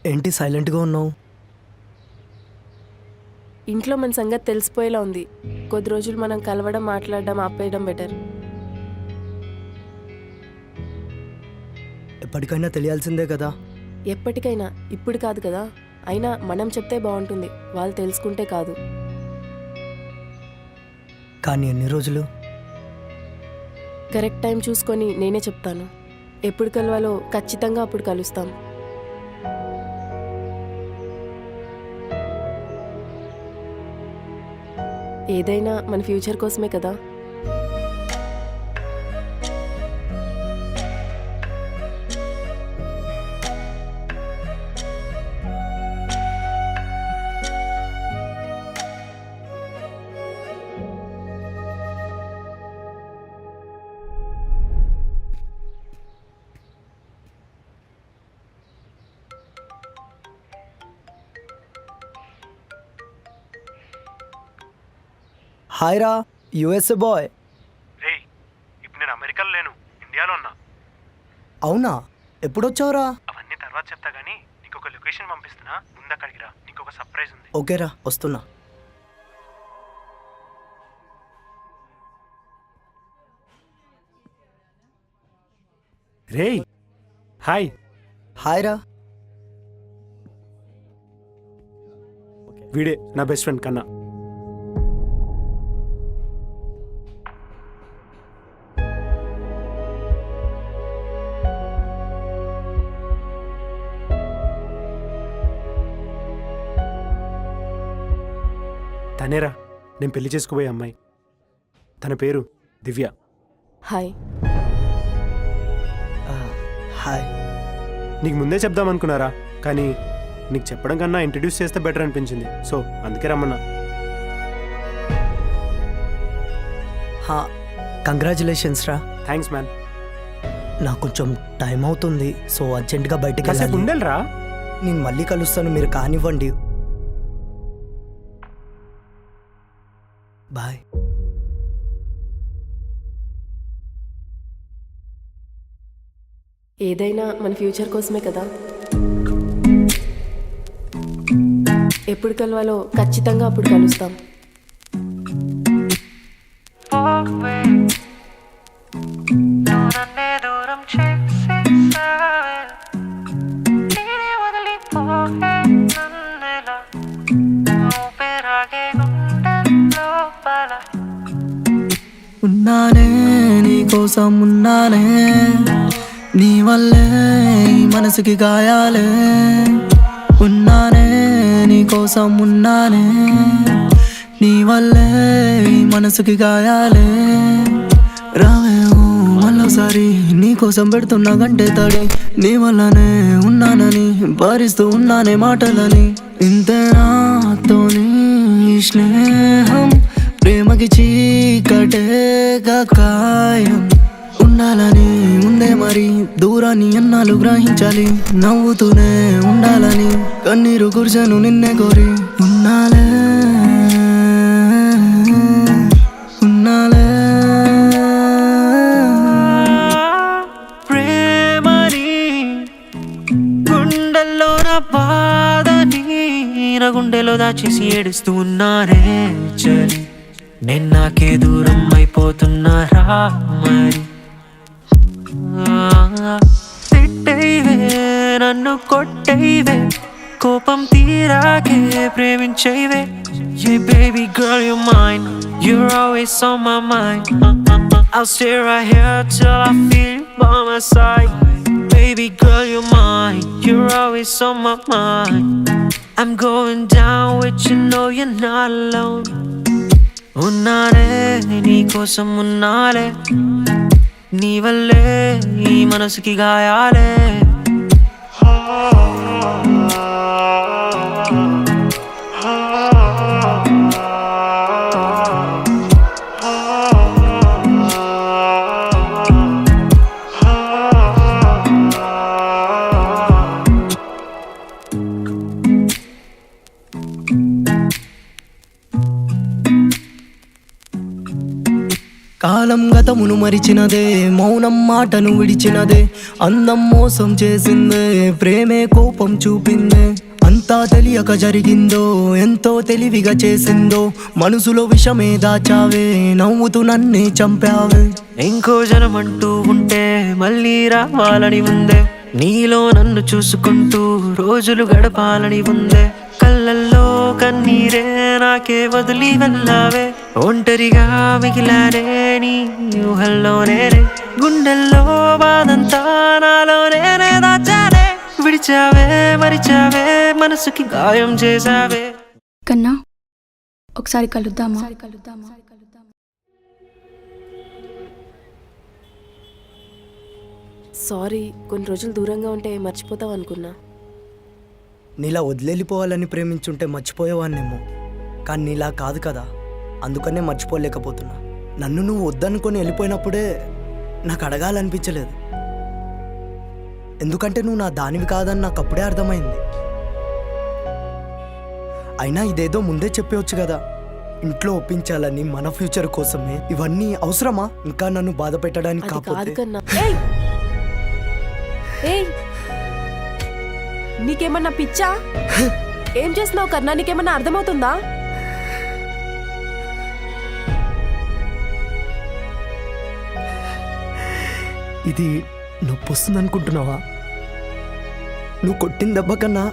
ఏంటి సైలెంట్గా ఉన్నావు? ఇంట్లో మన సంగతి తెలిసిపోయేలా ఉంది. కొద్ది రోజులు మనం కలవడం మాట్లాడడం ఆపేయడం బెటర్. ఎప్పటికైనా తెలియాల్సిందే కదా. ఎప్పటికైనా, ఇప్పుడు కాదు కదా. అయినా మనం చెప్తే బాగుంటుంది, వాళ్ళు తెలుసుకుంటే కాదు. కానీ ఎన్ని రోజులు? కరెక్ట్ టైం చూసుకొని నేనే చెప్తాను. ఎప్పుడు కలవాలో ఖచ్చితంగా అప్పుడు కలుస్తాం. ఏదైనా మన ఫ్యూచర్ కోసమే కదా. హాయ్ రా, యుఎస్ఏ బాయ్. రే, ఇప్పుడు నేను అమెరికాలో లేను, ఇండియాలో ఉన్నా. అవునా? ఎప్పుడొచ్చావురా? అవన్నీ తర్వాత చెప్తా గానీ నీకు ఒక లొకేషన్ పంపిస్తున్నా, ముందు అక్కడికి రా, నీకు ఒక సర్ప్రైజ్ ఉంది. ఓకేరా, వస్తున్నా. రే హాయ్. హాయ్ రా. వీడే నా బెస్ట్ ఫ్రెండ్ కన్నా. తనేరా నేను పెళ్లి చేసుకోబోయే అమ్మాయి. తన పేరు దివ్య. హాయ్. హాయ్. నీకు ముందే చెప్దాం అనుకున్నారా, కానీ నీకు చెప్పడం కన్నా ఇంట్రడ్యూస్ చేస్తే బెటర్ అనిపించింది, సో అందుకే రమ్మన్నా. కంగ్రాచులేషన్స్ రా. Thanks man. నాకు కొంచెం టైం అవుతుంది, సో అర్జెంటుగా బయటకు కాసేపు వెళ్ళాలి. ఉండేలరా. నేను మళ్ళీ కలుస్తాను, మీరు కానివ్వండి. బాయ్. ఏదైనా మన ఫ్యూచర్ కోసమే కదా. ఎప్పుడు కలవాలో ఖచ్చితంగా అప్పుడు కలుస్తాం. ఉన్నానే నీ కోసం, ఉన్నానే నీ వల్లే ఈ మనసుకి గాయాలే. ఉన్నానే నీ కోసం, ఉన్నానే నీ వల్లే ఈ మనసుకి గాయాలే. రావేమో మళ్ళోసారి నీ కోసం పెడుతున్నా గంటే తడి. నీ వల్లనే ఉన్నానని భరిస్తూ ఉన్నానే మాటలని. ఇంతేనాతో నీ స్నేహం ప్రేమకి చీకటేగా ఖాయం. ఉండాలని ఉందే మరి దూరాన్ని ఎన్నాళ్ళు గ్రహించాలి. నవ్వుతూనే ఉండాలని కన్నీరు గుర్జను నిన్నే కోరి. ఉన్నాలే ఉన్నాలే ప్రేమని గుండెల్లో నా బాధని నా గుండెలో దాచేసి ఏడుస్తూ ఉన్నారే చలి. నేను నాకే దూరం అయిపోతున్నారా మరి. తిట్టేవే నన్ను కొట్టేవే, కోపం తీరాకే ప్రేమించేవే. Yeah baby girl you're mine, you're always on my mind. I'll stay right here till I feel you by my side. Baby girl you're mine, you're always on my mind. I'm going down with you, know you're not alone. ఉన్నారే నీ కోసం, ఉన్నాలే నీ వల్లే ఈ మనసుకి గాయాలే. కాలం కాలం గతమును మరిచినదే, మౌనం మాటను విడిచినదే, అందం మోసం చేసిందే, ప్రేమే కోపం చూపిందే. అంతా తెలియక జరిగిందో, ఎంతో తెలివిగా చేసిందో, మనసులో విషమే దాచావే, నవ్వుతూ నన్నే చంపావే. ఇంకో జనమంటూ ఉంటే మళ్ళీ రావాలని ఉందే, నీలో నన్ను చూసుకుంటూ రోజులు గడపాలని ఉందే. కళ్ళల్లో కన్నీరే నాకే వదిలి వెళ్ళావే, ఒంటరిగా మిగిలానే నీ ఊహల్లోనే, గుండెల్లో బాధంతా నాలోనే దాచానే. విడిచావే మరిచావే, మనసుకి గాయం చేసావే. కన్నా ఒకసారి కలుద్దామా? సారీ, కొన్ని రోజులు దూరంగా ఉంటే మర్చిపోతావు అనుకున్నా. నీలా వదిలేళ్ళిపోవాలని ప్రేమించుంటే మర్చిపోయేవాన్నేమో, కానీ నీలా కాదు కదా, అందుకనే మర్చిపోలేకపోతున్నా. నన్ను నువ్వు వద్దనుకొని వెళ్ళిపోయినప్పుడే నాకు అడగాలనిపించలేదు, ఎందుకంటే నువ్వు నా దానివి కాదని నాకు అప్పుడే అర్థమైంది. అయినా ఇదేదో ముందే చెప్పవచ్చు కదా, ఇంట్లో ఒప్పించాలని, మన ఫ్యూచర్ కోసమే. ఇవన్నీ అవసరమా ఇంకా నన్ను బాధ పెట్టడానికి? అది కాదు కాకపోతే కన్నా. ఏయ్, నీకేమన్నా పిచ్చా? ఏం చేస్తున్నావు కన్నా? నీకేమన్నా అర్థమవుతుందా? ఇది నొప్పి వస్తుంది అనుకుంటున్నావా? నువ్వు కొట్టిన దెబ్బ కన్నా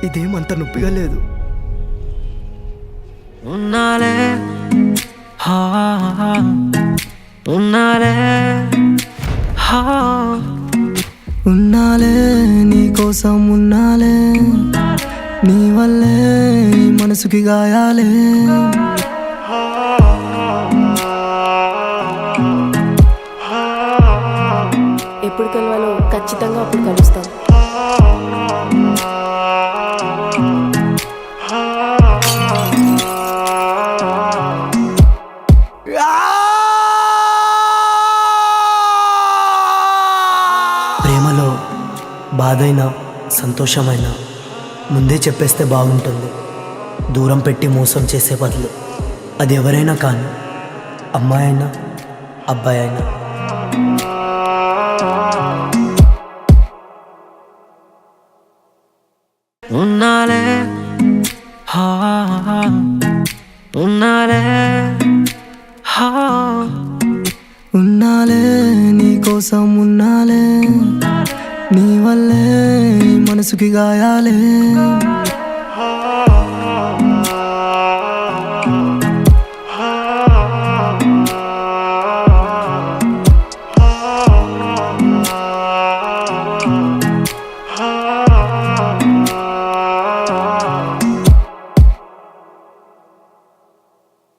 ఇదేమంత నొప్పిగా లేదు. ఉన్నాలే హా, ఉన్నాలే హా, ఉన్నాలే నీ కోసం ఉన్నాలే, నీ వల్లే ఈ మనసుకి గాయాలే. ఎప్పుడు కలవాలో ఖచ్చితంగా అప్పుడు కలుస్తాం. ప్రేమలో బాధైనా సంతోషమైనా ముందే చెప్పేస్తే బాగుంటుంది. దూరం పెట్టి మోసం చేసే బదులు. అది ఎవరైనా కానీ, అమ్మాయి అయినా అబ్బాయి అయినా. ఉన్నాలే హా, ఉన్నాలే హా, ఉన్నాలే నీ కోసం ఉన్నాలే, నీ వల్లే ఈ మనసుకి గాయాలే.